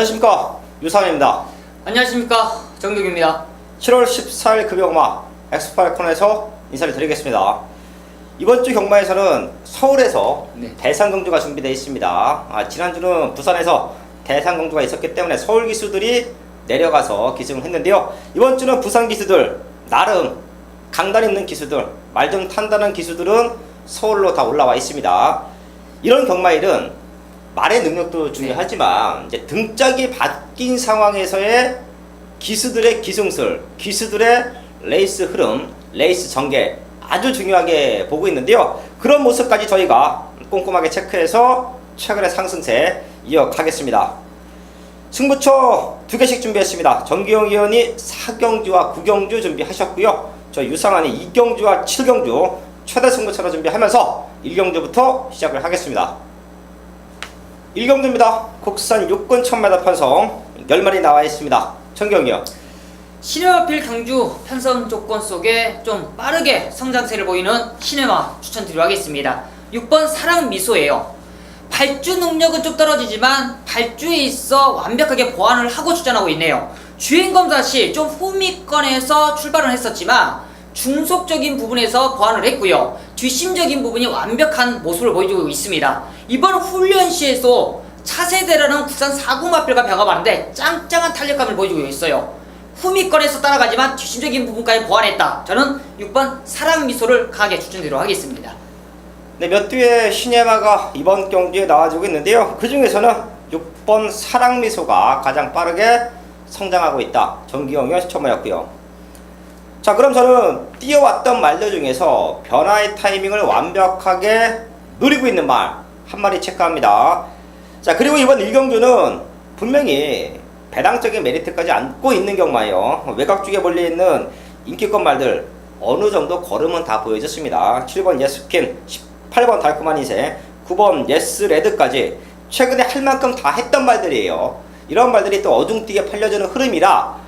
안녕하십니까, 유상입니다. 안녕하십니까, 정규입니다. 7월 14일 금요경마 엑스팔콘에서 인사를 드리겠습니다. 이번 주 경마에서는 서울에서 대상경주가 준비되어 있습니다. 지난주는 부산에서 대상경주가 있었기 때문에 서울 기수들이 내려가서 기승을 했는데요. 이번 주는 부산 기수들, 나름 강단 있는 기수들, 말 좀 탄다는 기수들은 서울로 다 올라와 있습니다. 이런 경마일은 말의 능력도 중요하지만 이제 등짝이 바뀐 상황에서의 기수들의 기승술, 기수들의 레이스 흐름, 레이스 전개 아주 중요하게 보고 있는데요. 그런 모습까지 저희가 꼼꼼하게 체크해서 최근의 상승세 이어가겠습니다. 승부처 2개씩 준비했습니다. 정기영 의원이 4경주와 9경주 준비하셨고요. 저 유상환이 2경주와 7경주 최대 승부처로 준비하면서 1경주부터 시작을 하겠습니다. 1경주입니다. 국산 6군 1000m 편성 10마리 나와 있습니다. 정기영 의원. 시네마필 강주 편성 조건 속에 좀 빠르게 성장세를 보이는 시네마 추천드리도록 하겠습니다. 6번 사랑미소예요. 발주 능력은 좀 떨어지지만 발주에 있어 완벽하게 보완을 하고 출전하고 있네요. 주행검사 시 좀 후미권에서 출발을 했었지만 중속적인 부분에서 보완을 했고요. 뒷심적인 부분이 완벽한 모습을 보여주고 있습니다. 이번 훈련 시에서 차세대라는 국산 4구마필과 병합하는데 짱짱한 탄력감을 보여주고 있어요. 후미권에서 따라가지만 뒷심적인 부분까지 보완했다. 저는 6번 사랑미소를 강하게 추천드리도록 하겠습니다. 네, 몇 뒤에 시네마가 이번 경기에 나와주고 있는데요. 그 중에서는 6번 사랑미소가 가장 빠르게 성장하고 있다. 정기영 의원 시청마였고요. 자, 그럼 저는 뛰어왔던 말들 중에서 변화의 타이밍을 완벽하게 노리고 있는 말 한 마리 체크합니다. 자, 그리고 이번 1경주는 분명히 배당적인 메리트까지 안고 있는 경마예요. 외곽 쪽에 몰려있는 인기권 말들 어느 정도 걸음은 다 보여졌습니다. 7번 예스퀸, 18번 달콤한 인생, 9번 예스레드까지 최근에 할 만큼 다 했던 말들이에요. 이런 말들이 또 어중뛰게 팔려주는 흐름이라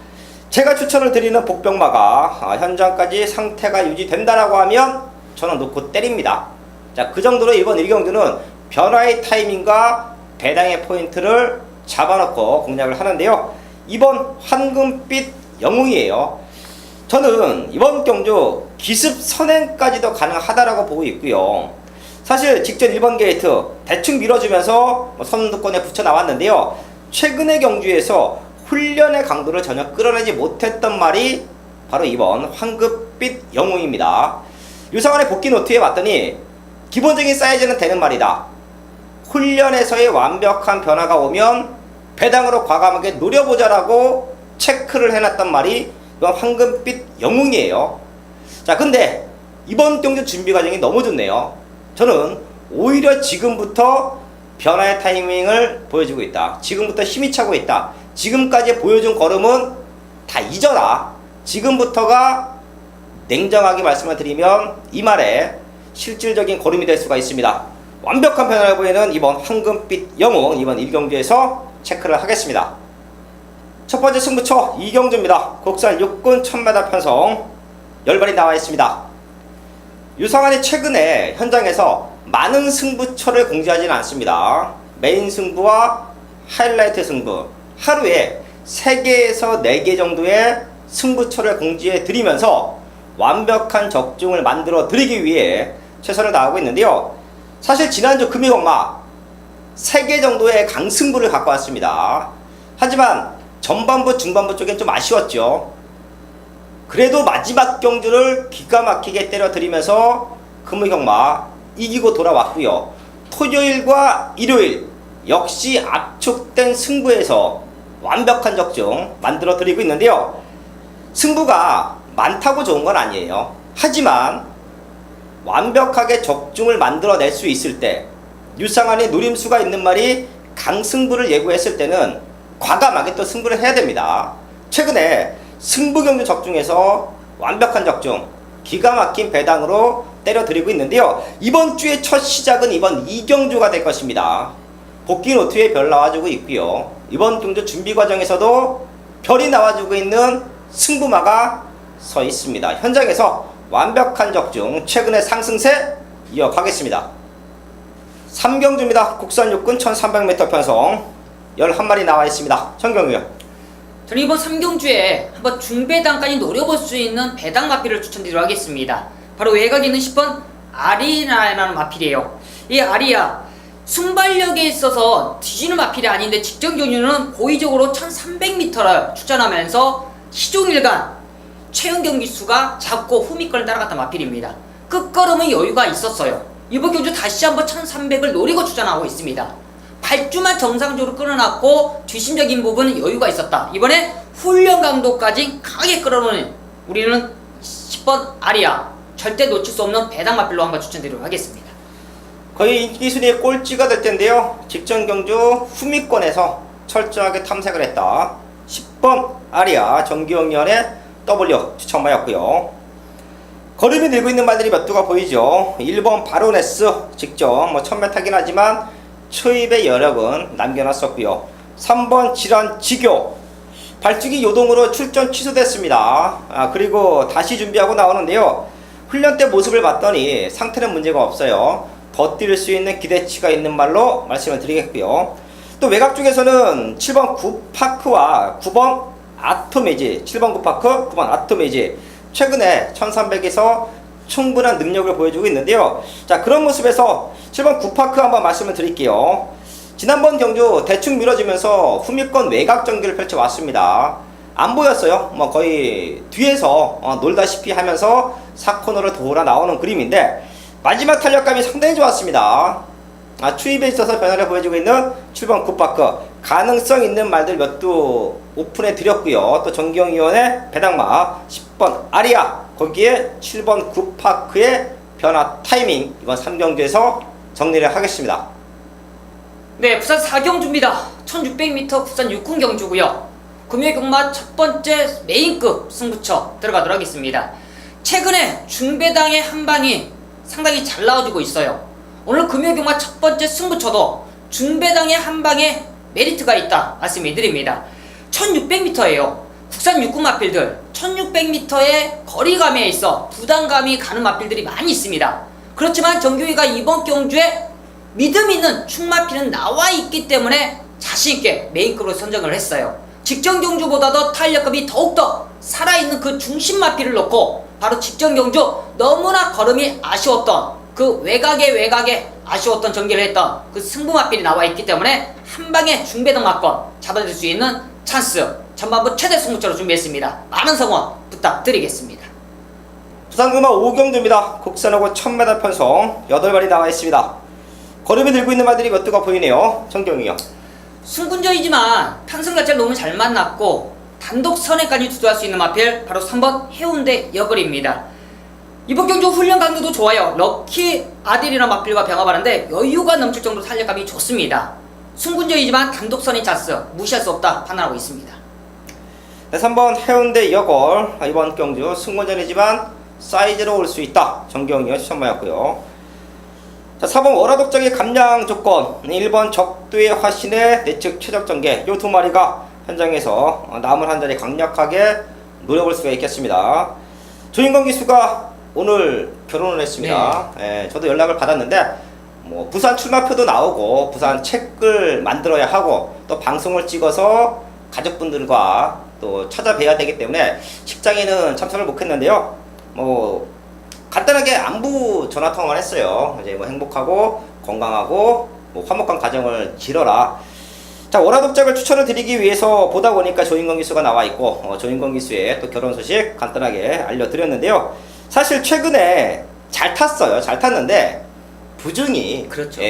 제가 추천을 드리는 복병마가 현장까지 상태가 유지된다라고 하면 저는 놓고 때립니다. 자, 그 정도로 이번 1경주는 변화의 타이밍과 배당의 포인트를 잡아놓고 공략을 하는데요. 이번 황금빛 영웅이에요. 저는 이번 경주 기습 선행까지도 가능하다라고 보고 있고요. 사실 직전 1번 게이트 대충 밀어주면서 선두권에 붙여 나왔는데요. 최근의 경주에서 훈련의 강도를 전혀 끌어내지 못했던 말이 바로 이번 황금빛 영웅입니다. 유상환의 복귀 노트에 왔더니 기본적인 사이즈는 되는 말이다. 훈련에서의 완벽한 변화가 오면 배당으로 과감하게 노려보자라고 체크를 해놨단 말이 이건 황금빛 영웅이에요. 자, 근데 이번 경주 준비 과정이 너무 좋네요. 저는 오히려 지금부터 변화의 타이밍을 보여주고 있다. 지금부터 힘이 차고 있다. 지금까지 보여준 걸음은 다 잊어라. 지금부터가 냉정하게 말씀을 드리면 이 말에 실질적인 걸음이 될 수가 있습니다. 완벽한 변화를 보이는 이번 황금빛 영웅 이번 1경주에서 체크를 하겠습니다. 첫 번째 승부처 2경주입니다. 국산 6군 1000m 편성 10발이 나와 있습니다. 유상환이 최근에 현장에서 많은 승부처를 공지하지는 않습니다. 메인 승부와 하이라이트 승부 하루에 3개에서 4개 정도의 승부처를 공지해 드리면서 완벽한 적중을 만들어 드리기 위해 최선을 다하고 있는데요. 사실 지난주 금요경마 3개 정도의 강승부를 갖고 왔습니다. 하지만 전반부 중반부 쪽엔 좀 아쉬웠죠. 그래도 마지막 경주를 기가 막히게 때려드리면서 금요경마 이기고 돌아왔고요. 토요일과 일요일 역시 압축된 승부에서 완벽한 적중 만들어 드리고 있는데요. 승부가 많다고 좋은 건 아니에요. 하지만 완벽하게 적중을 만들어낼 수 있을 때 유상환이 노림수가 있는 말이 강승부를 예고했을 때는 과감하게 또 승부를 해야 됩니다. 최근에 승부경주 적중에서 완벽한 적중 기가 막힌 배당으로 때려드리고 있는데요. 이번 주의 첫 시작은 이번 2경주가 될 것입니다. 복귀 노트에 별 나와주고 있고요. 이번 경주 준비 과정에서도 별이 나와주고 있는 승부마가 서 있습니다. 현장에서 완벽한 적중 최근의 상승세 이어가겠습니다. 3경주입니다. 국산 6군 1300m 편성 11마리 나와 있습니다. 정경유요. 저는 이번 3경주에 한번 중배당까지 노려볼 수 있는 배당 마필을 추천드리도록 하겠습니다. 바로 외곽에 있는 10번 아리나라는 마필이에요. 이 아리아 순발력에 있어서 뒤지는 마필이 아닌데 직전 경주는 고의적으로 1300m를 추천하면서 시종일관 최연 경기 수가 작고 후미권을 따라갔던 마필입니다. 끝걸음은 여유가 있었어요. 이번 경주 다시 한번 1300을 노리고 추천하고 있습니다. 발주만 정상적으로 끌어놨고 뒷심적인 부분은 여유가 있었다. 이번에 훈련 강도까지 강하게 끌어놓는 우리는 10번 아리아 절대 놓칠 수 없는 배당 마필로 한번 추천드리도록 하겠습니다. 거의 인기 순위의 꼴찌가 될 텐데요. 직전 경주 후미권에서 철저하게 탐색을 했다. 10번 아리아 정기영위원의 W 추천마였고요. 걸음이 늘고 있는 말들이 몇 두가 보이죠. 1번 바로네스 직전 1000m 타긴 하지만 초입의 여력은 남겨놨었고요. 3번 질환 지교 발주기 요동으로 출전 취소됐습니다. 그리고 다시 준비하고 나오는데요. 훈련 때 모습을 봤더니 상태는 문제가 없어요. 더 뛸 수 있는 기대치가 있는 말로 말씀을 드리겠고요. 또 외곽 쪽에서는 7번 구파크와 9번 아토메지 7번 구파크 9번 아토메지 최근에 1300에서 충분한 능력을 보여주고 있는데요. 자, 그런 모습에서 7번 구파크 한번 말씀을 드릴게요. 지난번 경주 대충 밀어주면서 후미권 외곽 전기를 펼쳐왔습니다. 안 보였어요. 거의 뒤에서 놀다시피 하면서 4코너를 돌아 나오는 그림인데 마지막 탄력감이 상당히 좋았습니다. 추입에 있어서 변화를 보여주고 있는 7번 구파크 가능성 있는 말들 몇 두 오픈해 드렸고요. 또 정기영위원의 배당마 10번 아리아 거기에 7번 구파크의 변화 타이밍 이번 3경주에서 정리를 하겠습니다. 네, 부산 4경주입니다. 1600m 부산 6군 경주고요. 금요일 경마 첫 번째 메인급 승부처 들어가도록 하겠습니다. 최근에 중배당의 한방이 상당히 잘 나와주고 있어요. 오늘 금요일 경마 첫 번째 승부처도 중배당의 한방에 메리트가 있다 말씀드립니다. 1600m예요. 국산 6군 마필들 1600m의 거리감에 있어 부담감이 가는 마필들이 많이 있습니다. 그렇지만 정규희가 이번 경주에 믿음 있는 충마필은 나와 있기 때문에 자신있게 메인급으로 선정을 했어요. 직전 경주보다도 탄력감이 더욱더 살아있는 그 중심 마필을 놓고 바로 직전 경주 너무나 걸음이 아쉬웠던 그 외곽에 아쉬웠던 전개를 했던 그 승부 마필이 나와 있기 때문에 한방에 중배당 마권 잡아낼 수 있는 찬스 전반부 최대 승부처로 준비했습니다. 많은 성원 부탁드리겠습니다. 부산금마 5경주입니다. 국산하고 1000m 편성 8마리 나와 있습니다. 걸음이 들고 있는 말들이 몇 두가 보이네요. 정경이요. 승군저이지만 편성 자체를 너무 잘 만났고 단독 선회까지 주도할 수 있는 마필 바로 3번 해운대 여걸입니다. 이번 경주 훈련 강도도 좋아요. 럭키 아들이라는 마필과 병합하는데 여유가 넘칠 정도로 탄력감이 좋습니다. 승군저이지만 단독 선의 찬스 무시할 수 없다 판단하고 있습니다. 네, 3번 해운대 여걸 이번 경주 승군전이지만 사이즈로 올 수 있다. 정경이요 추천마였고요. 자, 4번 월화독적의 감량 조건 1번 적도의 화신의 내측 최적 전개 요 두 마리가 현장에서 남을 한 자리 강력하게 노려볼 수가 있겠습니다. 조인권 기수가 오늘 결혼을 했습니다. 네. 저도 연락을 받았는데 부산 출마표도 나오고 부산 책을 만들어야 하고 또 방송을 찍어서 가족분들과 또 찾아뵈야 되기 때문에 식장에는 참석을 못했는데요. 간단하게 안부 전화 통화를 했어요. 이제 행복하고 건강하고 화목한 가정을 지러라. 자, 월화독작을 추천을 드리기 위해서 보다 보니까 조인권 기수가 나와 있고 조인권 기수의 또 결혼 소식 간단하게 알려드렸는데요. 사실 최근에 잘 탔어요. 잘 탔는데 부중이 그렇죠.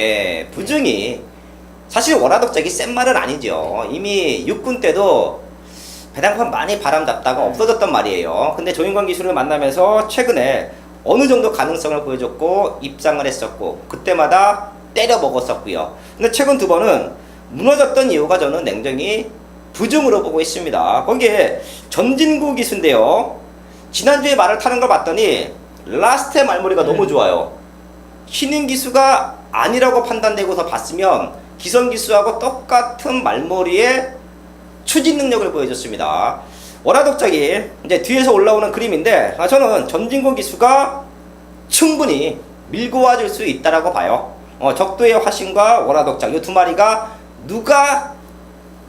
부중이 사실 월화독작이 센 말은 아니죠. 이미 육군 때도 배당판 많이 바람잡다가 없어졌단 말이에요. 근데 조인권 기수를 만나면서 최근에 어느 정도 가능성을 보여줬고 입상을 했었고 그때마다 때려 먹었었고요. 근데 최근 두 번은 무너졌던 이유가 저는 냉정히 부중으로 보고 있습니다. 거기에 전진구 기수인데요. 지난주에 말을 타는 걸 봤더니 라스트의 말머리가 너무 좋아요. 신인 기수가 아니라고 판단되고서 봤으면 기성 기수하고 똑같은 말머리에 추진 능력을 보여줬습니다. 월화독작이 이제 뒤에서 올라오는 그림인데 저는 전진구 기수가 충분히 밀고 와줄 수 있다라고 봐요. 적도의 화신과 월화독작 이 두 마리가 누가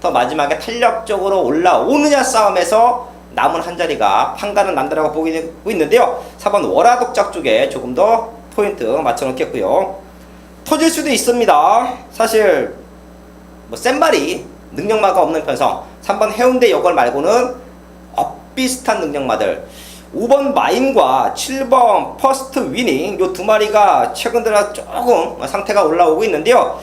더 마지막에 탄력적으로 올라오느냐 싸움에서 남은 한 자리가 판가는 난다라고 보고 있는데요. 4번 월화독작 쪽에 조금 더 포인트 맞춰 놓겠고요. 터질 수도 있습니다. 사실 뭐 센 말이 능력마가 없는 편성, 3번 해운대 여걸 말고는 비슷한 능력마들 5번 마인과 7번 퍼스트 위닝 요 두 마리가 최근 들어 조금 상태가 올라오고 있는데요.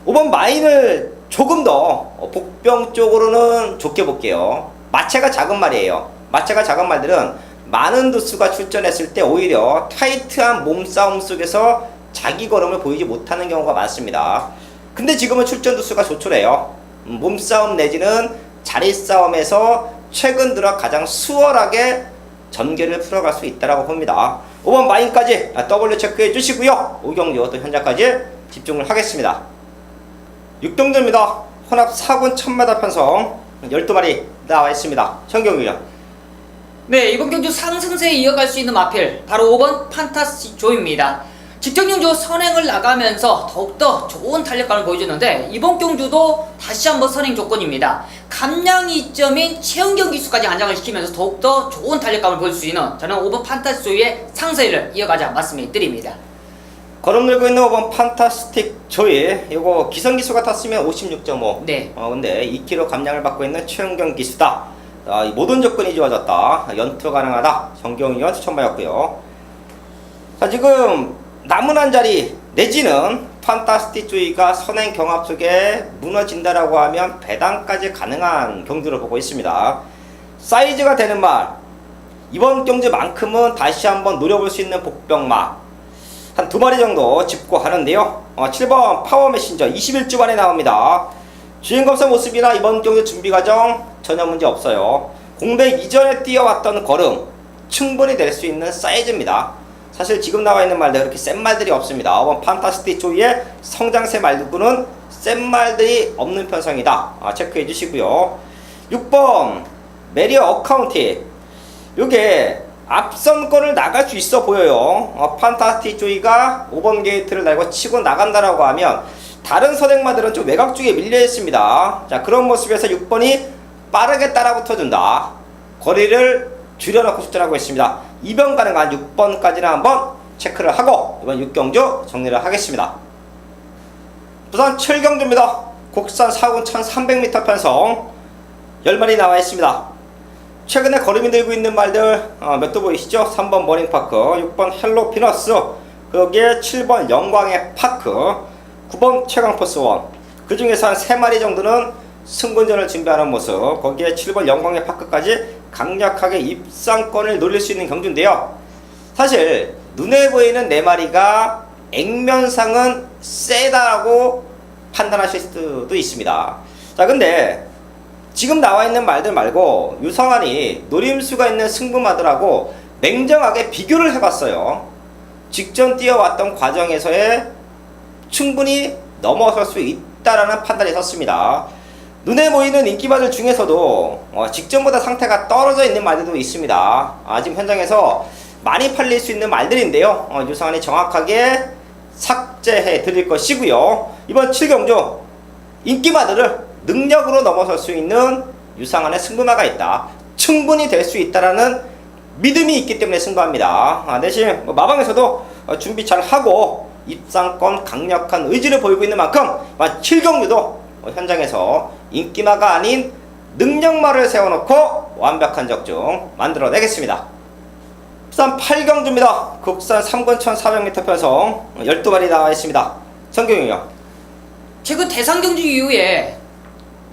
5번 마인을 조금 더 복병 쪽으로는 좋게 볼게요. 마체가 작은 말이에요. 마체가 작은 말들은 많은 두수가 출전했을 때 오히려 타이트한 몸싸움 속에서 자기 걸음을 보이지 못하는 경우가 많습니다. 근데 지금은 출전 두수가 조촐해요. 몸싸움 내지는 자리 싸움에서 최근 들어 가장 수월하게 전개를 풀어갈 수 있다고 봅니다. 5번 마인까지 W 체크해 주시고요. 오경주 또 현장까지 집중을 하겠습니다. 6등전입니다. 혼합 4군 1000m 편성 12마리 나와 있습니다. 정경규요. 네, 이번 경주 상승세에 이어갈 수 있는 마필 바로 5번 판타스틱 조입니다. 직전경주 선행을 나가면서 더욱더 좋은 탄력감을 보여주는데 이번 경주도 다시 한번 선행 조건입니다. 감량 이점인 체온경 기수까지 안장을 시키면서 더욱더 좋은 탄력감을 보여줄 수 있는 저는 5번 판타스틱 조이의 상세를 이어가자 말씀을 드립니다. 걸음 들고 있는 5번 판타스틱 조이 요거 기성기수가 탔으면 56.5 네. 근데 2kg 감량을 받고 있는 최은경 기수다. 이 모든 조건이 좋아졌다. 연투 가능하다. 정경위원 추천받았고요. 자, 지금 남은 한 자리 내지는 판타스틱 조이가 선행 경합 속에 무너진다라고 하면 배당까지 가능한 경주를 보고 있습니다. 사이즈가 되는 말 이번 경주만큼은 다시 한번 노려볼 수 있는 복병마 한 2마리 정도 짚고 하는데요. 7번 파워 메신저 21주 만에 나옵니다. 주행검사 모습이나 이번 경주 준비 과정 전혀 문제 없어요. 공백 이전에 뛰어왔던 걸음 충분히 될 수 있는 사이즈입니다. 사실 지금 나와 있는 말들 그렇게 센 말들이 없습니다. 5번 판타스틱 조이의 성장세 말고는 센 말들이 없는 편성이다. 체크해 주시고요. 6번 메리어 어카운팅 요게 앞선 거를 나갈 수 있어 보여요. 판타스틱 조이가 5번 게이트를 달고 치고 나간다라고 하면 다른 선행마들은 좀 외곽 쪽에 밀려 있습니다. 자, 그런 모습에서 6번이 빠르게 따라붙어준다. 거리를 줄여놓고 출전하고 있습니다. 이변 가능한 6번까지는 한번 체크를 하고 이번 6경주 정리를 하겠습니다. 부산 7경주입니다. 국산 4군 1300m 편성 10마리 나와 있습니다. 최근에 걸음이 들고 있는 말들 몇 도 보이시죠? 3번 머링파크, 6번 헬로 피너스, 거기에 7번 영광의 파크, 9번 최강포스원. 그 중에서 한 3마리 정도는 승군전을 준비하는 모습, 거기에 7번 영광의 파크까지 강력하게 입상권을 노릴 수 있는 경주인데요. 사실 눈에 보이는 4마리가 액면상은 세다고 판단하실 수도 있습니다. 자, 근데 지금 나와 있는 말들 말고 유성환이 노림수가 있는 승부마들하고 냉정하게 비교를 해봤어요. 직전 뛰어왔던 과정에서의 충분히 넘어설 수 있다라는 판단이 섰습니다. 눈에 보이는 인기마들 중에서도 직전보다 상태가 떨어져 있는 말들도 있습니다. 지금 현장에서 많이 팔릴 수 있는 말들인데요. 유성환이 정확하게 삭제해 드릴 것이고요. 이번 7경주 인기마들을 능력으로 넘어설 수 있는 유상한의 승부마가 있다. 충분히 될 수 있다라는 믿음이 있기 때문에 승부합니다. 대신 마방에서도 준비 잘 하고 입상권 강력한 의지를 보이고 있는 만큼 7경주도 현장에서 인기마가 아닌 능력마를 세워놓고 완벽한 적중 만들어내겠습니다. 부산 8경주입니다. 국산 3군 1400m 편성 12마리 나와 있습니다. 성경이요. 최근 대상경주 이후에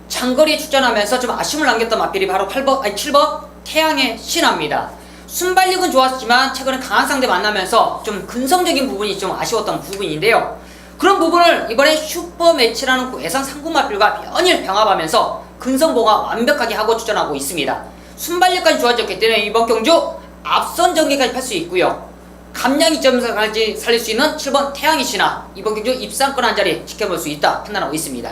장거리에 출전하면서 좀 아쉬움을 남겼던 마필이 바로 7번 태양의 신화입니다. 순발력은 좋았지만 최근에 강한 상대 만나면서 좀 근성적인 부분이 좀 아쉬웠던 부분인데요. 그런 부분을 이번에 슈퍼매치라는 예선 상군 마필과 연일 병합하면서 근성보가 완벽하게 하고 출전하고 있습니다. 순발력까지 좋아졌기 때문에 이번 경주 앞선 전개까지 할 수 있고요. 감량 이점까지 살릴 수 있는 7번 태양의 신화 이번 경주 입상권 한 자리 지켜볼 수 있다 판단하고 있습니다.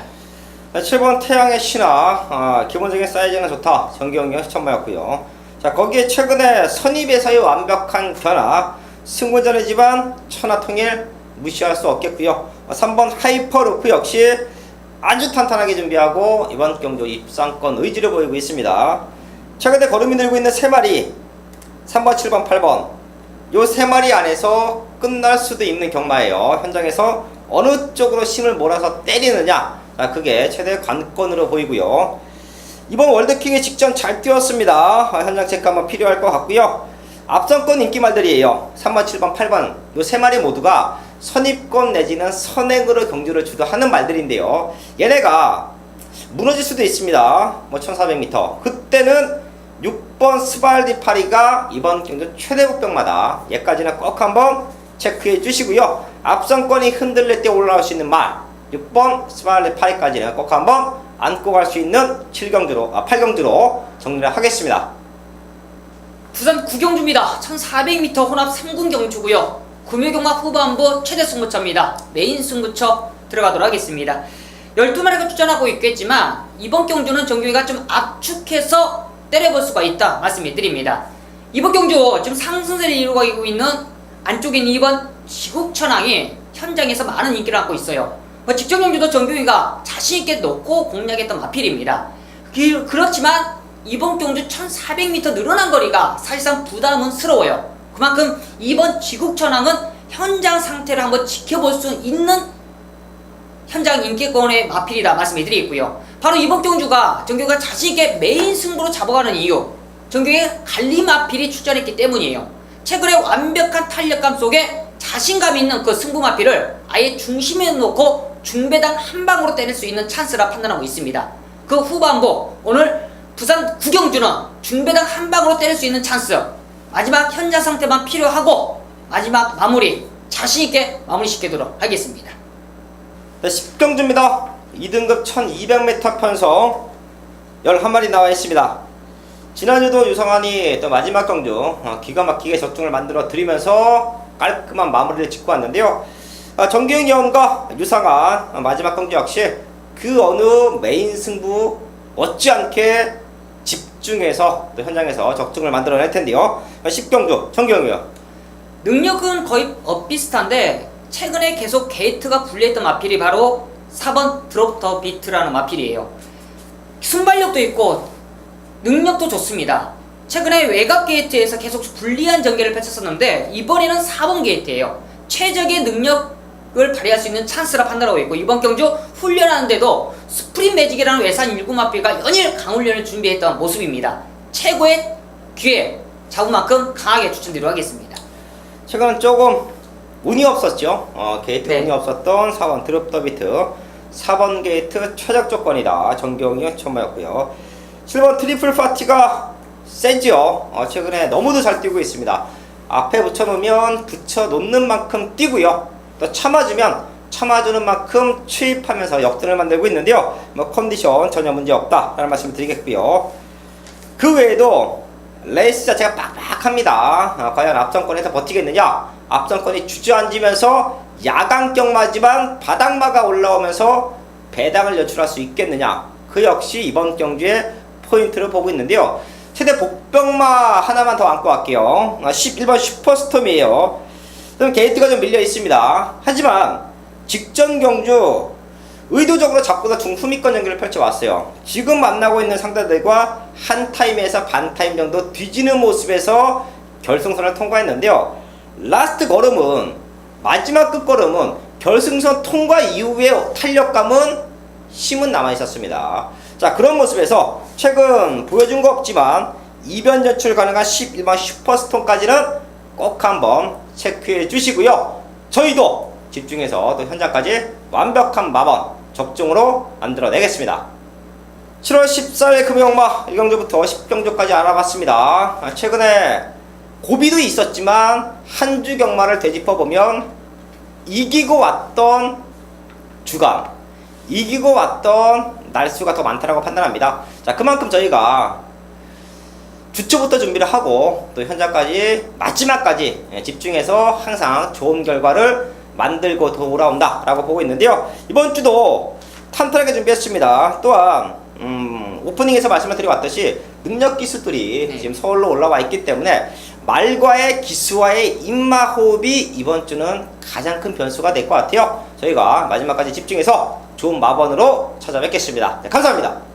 7번 태양의 신화 기본적인 사이즈는 좋다. 정기영경 시청마였고요. 자, 거기에 최근에 선입에서의 완벽한 변화 승부전이지만 천하통일 무시할 수 없겠고요. 3번 하이퍼루프 역시 아주 탄탄하게 준비하고 이번 경주 입상권 의지를 보이고 있습니다. 최근에 걸음이 늘고 있는 3마리 3번, 7번, 8번 요 3마리 안에서 끝날 수도 있는 경마예요. 현장에서 어느 쪽으로 힘을 몰아서 때리느냐, 자, 그게 최대 관건으로 보이고요. 이번 월드킹에 직전 잘 뛰었습니다. 현장 체크 한번 필요할 것 같고요. 앞선권 인기말들이에요. 3번, 7번, 8번 요 3마리 모두가 선입권 내지는 선행으로 경주를 주도하는 말들인데요. 얘네가 무너질 수도 있습니다. 뭐 1400m 그때는 6번 스발디파리가 이번 경주 최대 복병마다 얘까지는 꼭 한번 체크해 주시고요. 앞선권이 흔들릴 때 올라올 수 있는 말 6번 스발디파리까지는 꼭 한번 안고 갈 수 있는 8경주로 정리를 하겠습니다. 부산 구경주입니다. 1400m 혼합 3군 경주고요. 금요경마 후반부 최대 승부처입니다. 메인 승부처 들어가도록 하겠습니다. 12마리가 출전하고 있겠지만 이번 경주는 정규이가 좀 압축해서 때려볼 수가 있다 말씀을 드립니다. 이번 경주 지금 상승세를 이루고 있는 안쪽에 있는 2번 지국천왕이 현장에서 많은 인기를 갖고 있어요. 직전 경주도 정규이가 자신있게 놓고 공략했던 마필입니다. 그렇지만 이번 경주 1400m 늘어난 거리가 사실상 부담스러워요. 그만큼 이번 지국천왕은 현장 상태를 한번 지켜볼 수 있는 현장 인기권의 마필이다 말씀을 드리겠고요. 바로 이번 경주가 정규가 자신있게 메인 승부로 잡아가는 이유, 정규의 갈리 마필이 출전했기 때문이에요. 최근에 완벽한 탄력감 속에 자신감 있는 그 승부 마필을 아예 중심에 놓고 중배당 한 방으로 때릴 수 있는 찬스라 판단하고 있습니다. 그 후반부 오늘 부산 구경주는 중배당 한 방으로 때릴 수 있는 찬스, 마지막 현장 상태만 필요하고 마지막 마무리 자신있게 마무리 시키도록 하겠습니다. 네, 10경주입니다. 2등급 1200m 편성 11마리 나와 있습니다. 지난주도 유성환이 또 마지막 경주 기가 막히게 적중을 만들어 드리면서 깔끔한 마무리를 짓고 왔는데요. 정기영 의원과 유상환 마지막 경주 역시 그 어느 메인 승부 못지않게 집중해서 또 현장에서 적중을 만들어낼 텐데요. 10경주 정기영 의원 능력은 거의 비슷한데 최근에 계속 게이트가 불리했던 마필이 바로 4번 드롭 더 비트라는 마필이에요. 순발력도 있고 능력도 좋습니다. 최근에 외곽 게이트에서 계속 불리한 전개를 펼쳤었는데 이번에는 4번 게이트예요. 최적의 능력을 발휘할 수 있는 찬스라 판단하고 있고 이번 경주 훈련하는데도 스프린 매직이라는 외산 1구 마필과 연일 강훈련을 준비했던 모습입니다. 최고의 기회 잡은 만큼 강하게 추천드리도록 하겠습니다. 최근은 조금 운이 없었죠. 게이트 네. 운이 없었던 4번 드롭 더 비트 4번 게이트 최적 조건이다. 정경이 천마였고요. 7번 트리플 파티가 세죠. 최근에 너무도 잘 뛰고 있습니다. 앞에 붙여놓으면 붙여놓는 만큼 뛰고요. 또 참아주는 만큼 추입하면서 역전을 만들고 있는데요. 컨디션 전혀 문제 없다 라는 말씀을 드리겠고요. 그 외에도 레이스 자체가 빡빡합니다. 과연 앞선권에서 버티겠느냐? 앞선권이 주저앉으면서 야간경마지만 바닥마가 올라오면서 배당을 연출할 수 있겠느냐? 그 역시 이번 경주의 포인트를 보고 있는데요. 최대 복병마 하나만 더 안고 갈게요. 11번 슈퍼스톰이에요. 그럼 게이트가 좀 밀려 있습니다. 하지만 직전 경주 의도적으로 잡고서 중후미권 연기를 펼쳐왔어요. 지금 만나고 있는 상대들과 한 타임에서 반 타임 정도 뒤지는 모습에서 결승선을 통과했는데요. 라스트 걸음은, 마지막 끝걸음은 결승선 통과 이후의 탄력감은 힘은 남아있었습니다. 자, 그런 모습에서 최근 보여준 거 없지만 이변 연출 가능한 11번 슈퍼스톤까지는 꼭 한번 체크해 주시고요. 저희도 집중해서 또 현장까지 완벽한 마번 적중으로 만들어내겠습니다. 7월 14일 금요경마 1경주부터 10경주까지 알아봤습니다. 최근에 고비도 있었지만 한 주 경마를 되짚어보면 이기고 왔던 주간, 이기고 왔던 날수가 더 많다고 판단합니다. 자, 그만큼 저희가 주초부터 준비를 하고 또 현장까지 마지막까지 집중해서 항상 좋은 결과를 만들고 돌아온다 라고 보고 있는데요. 이번 주도 탄탄하게 준비했습니다. 또한 오프닝에서 말씀을 드려왔듯이 능력 기수들이 지금 서울로 올라와 있기 때문에 말과의 기수와의 입마호흡이 이번 주는 가장 큰 변수가 될 것 같아요. 저희가 마지막까지 집중해서 좋은 마번으로 찾아뵙겠습니다. 네, 감사합니다.